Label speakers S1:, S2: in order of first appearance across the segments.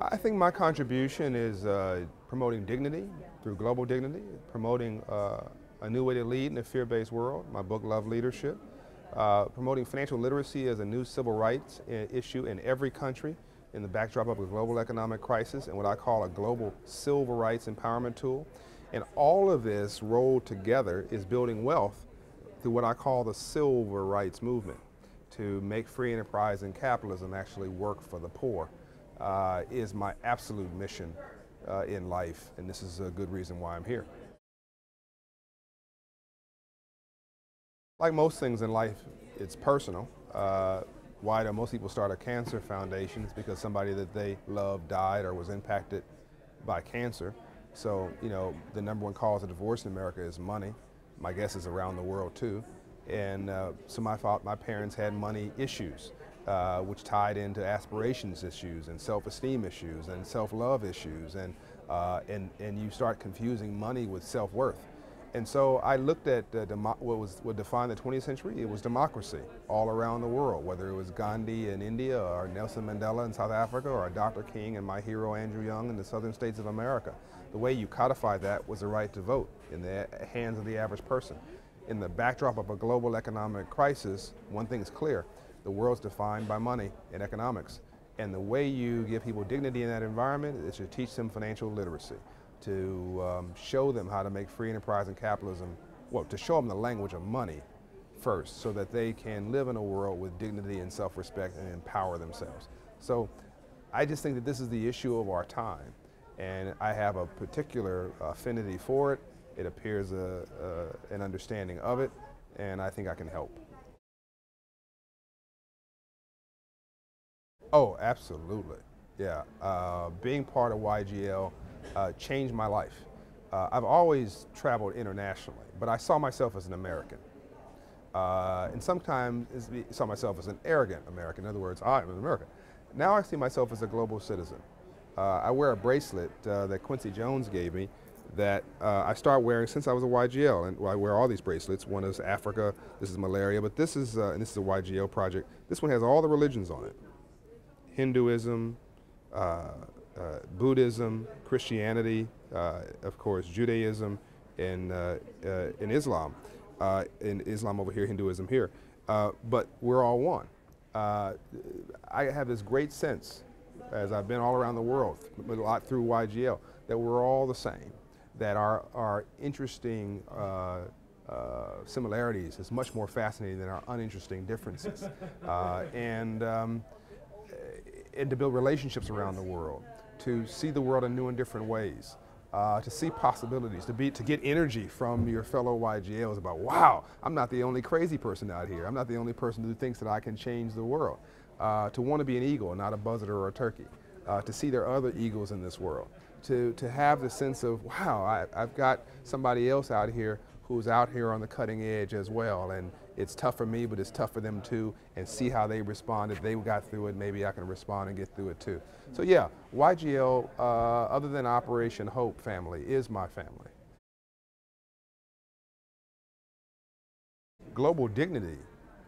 S1: I think my contribution is promoting dignity through global dignity, promoting a new way to lead in a fear-based world, my book Love Leadership, promoting financial literacy as a new civil rights issue in every country in the backdrop of a global economic crisis and what I call a global civil rights empowerment tool. And all of this rolled together is building wealth through what I call the civil rights movement to make free enterprise and capitalism actually work for the poor. Is my absolute mission in life, and this is a good reason why I'm here. Like most things in life, it's personal. Why do most people start a cancer foundation? It's because somebody that they love died or was impacted by cancer. So, you know, the #1 cause of divorce in America is money. My guess is around the world too. And so my parents had money issues. Which tied into aspirations issues and self-esteem issues and self-love issues, and you start confusing money with self-worth. And so I looked at what defined the 20th century. It was democracy all around the world, whether it was Gandhi in India or Nelson Mandela in South Africa or Dr. King and my hero Andrew Young in the southern states of America. The way you codified that was the right to vote in the hands of the average person. In the backdrop of a global economic crisis, one thing's clear. The world's defined by money and economics. And the way you give people dignity in that environment is to teach them financial literacy, to show them how to make free enterprise and capitalism, well, to show them the language of money first so that they can live in a world with dignity and self-respect and empower themselves. So I just think that this is the issue of our time. And I have a particular affinity for it. It appears an understanding of it, and I think I can help. Oh, absolutely. Yeah. Being part of YGL changed my life. I've always traveled internationally, but I saw myself as an American. And sometimes saw myself as an arrogant American. In other words, I'm an American. Now I see myself as a global citizen. I wear a bracelet that Quincy Jones gave me that I started wearing since I was a YGL, and I wear all these bracelets. One is Africa, this is malaria, but this is and this is a YGL project. This one has all the religions on it. Hinduism, Buddhism, Christianity, of course, Judaism, and Islam. In Islam over here, Hinduism here. But we're all one. I have this great sense, as I've been all around the world, a lot through YGL, that we're all the same, that our interesting similarities is much more fascinating than our uninteresting differences. And to build relationships around the world, to see the world in new and different ways, to see possibilities, to get energy from your fellow YGLs about, wow, I'm not the only crazy person out here. I'm not the only person who thinks that I can change the world. To want to be an eagle, not a buzzard or a turkey. To see there are other eagles in this world. To have the sense of, wow, I've got somebody else out here who's out here on the cutting edge as well, and it's tough for me, but it's tough for them too, and see how they responded. They got through it, maybe I can respond and get through it too. So yeah, YGL, other than Operation Hope family, is my family. Global dignity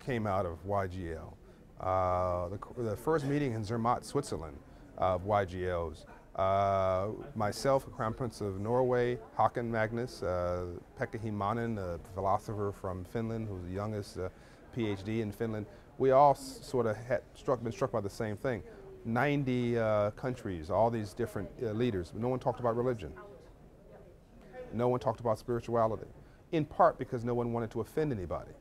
S1: came out of YGL. The first meeting in Zermatt, Switzerland, of YGLs. Myself, Crown Prince of Norway, Håkon Magnus, Pekka Himanen, a philosopher from Finland, who's the youngest PhD in Finland. We all sort of been struck by the same thing. 90 countries, all these different leaders. No one talked about religion. No one talked about spirituality. In part because no one wanted to offend anybody.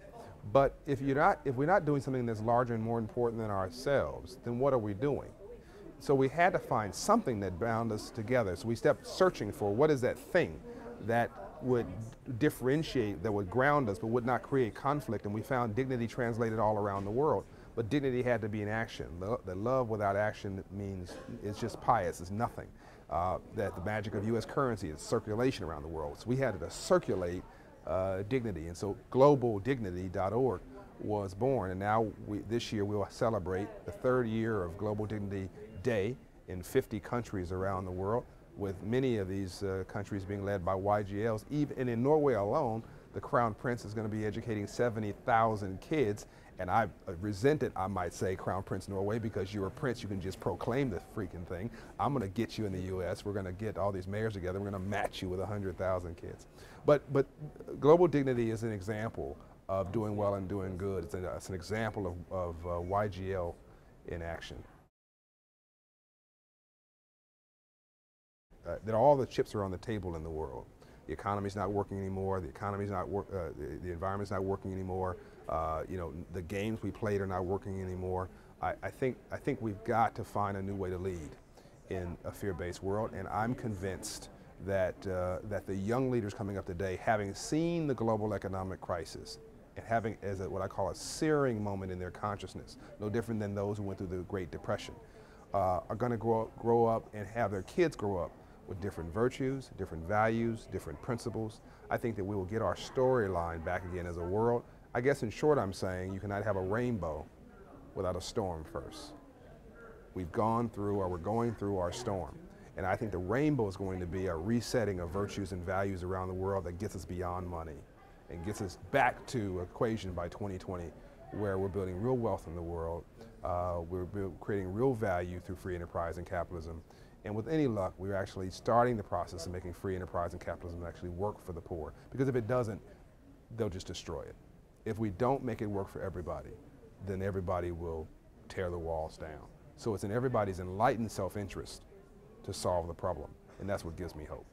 S1: But if we're not doing something that's larger and more important than ourselves, then what are we doing? So we had to find something that bound us together. So we stepped searching for what is that thing that would differentiate, that would ground us, but would not create conflict. And we found dignity translated all around the world. But dignity had to be in action. The love without action means it's just pious, it's nothing. That the magic of U.S. currency is circulation around the world. So we had to circulate dignity. And so globaldignity.org was born. And now this year we'll celebrate the 3rd year of Global Dignity Day in 50 countries around the world, with many of these countries being led by YGLs. And in Norway alone, the Crown Prince is going to be educating 70,000 kids And I resented, I might say, Crown Prince Norway, because you're a prince, you can just proclaim the freaking thing. I'm going to get you in the U.S. We're going to get all these mayors together. We're going to match you with 100,000 kids. But global dignity is an example of doing well and doing good. It's an example of YGL in action. That all the chips are on the table in the world. The economy's not working anymore. The environment's not working anymore. You know, the games we played are not working anymore. I think we've got to find a new way to lead in a fear-based world, and I'm convinced that that the young leaders coming up today, having seen the global economic crisis and having as what I call a searing moment in their consciousness, no different than those who went through the Great Depression, are going to grow up and have their kids grow up with different virtues, different values, different principles. I think that we will get our storyline back again as a world. I guess in short I'm saying you cannot have a rainbow without a storm first. We've gone through, or we're going through, our storm. And I think the rainbow is going to be a resetting of virtues and values around the world that gets us beyond money and gets us back to an equation by 2020 where we're building real wealth in the world, we're creating real value through free enterprise and capitalism. And with any luck, we're actually starting the process of making free enterprise and capitalism actually work for the poor. Because if it doesn't, they'll just destroy it. If we don't make it work for everybody, then everybody will tear the walls down. So it's in everybody's enlightened self-interest to solve the problem, and that's what gives me hope.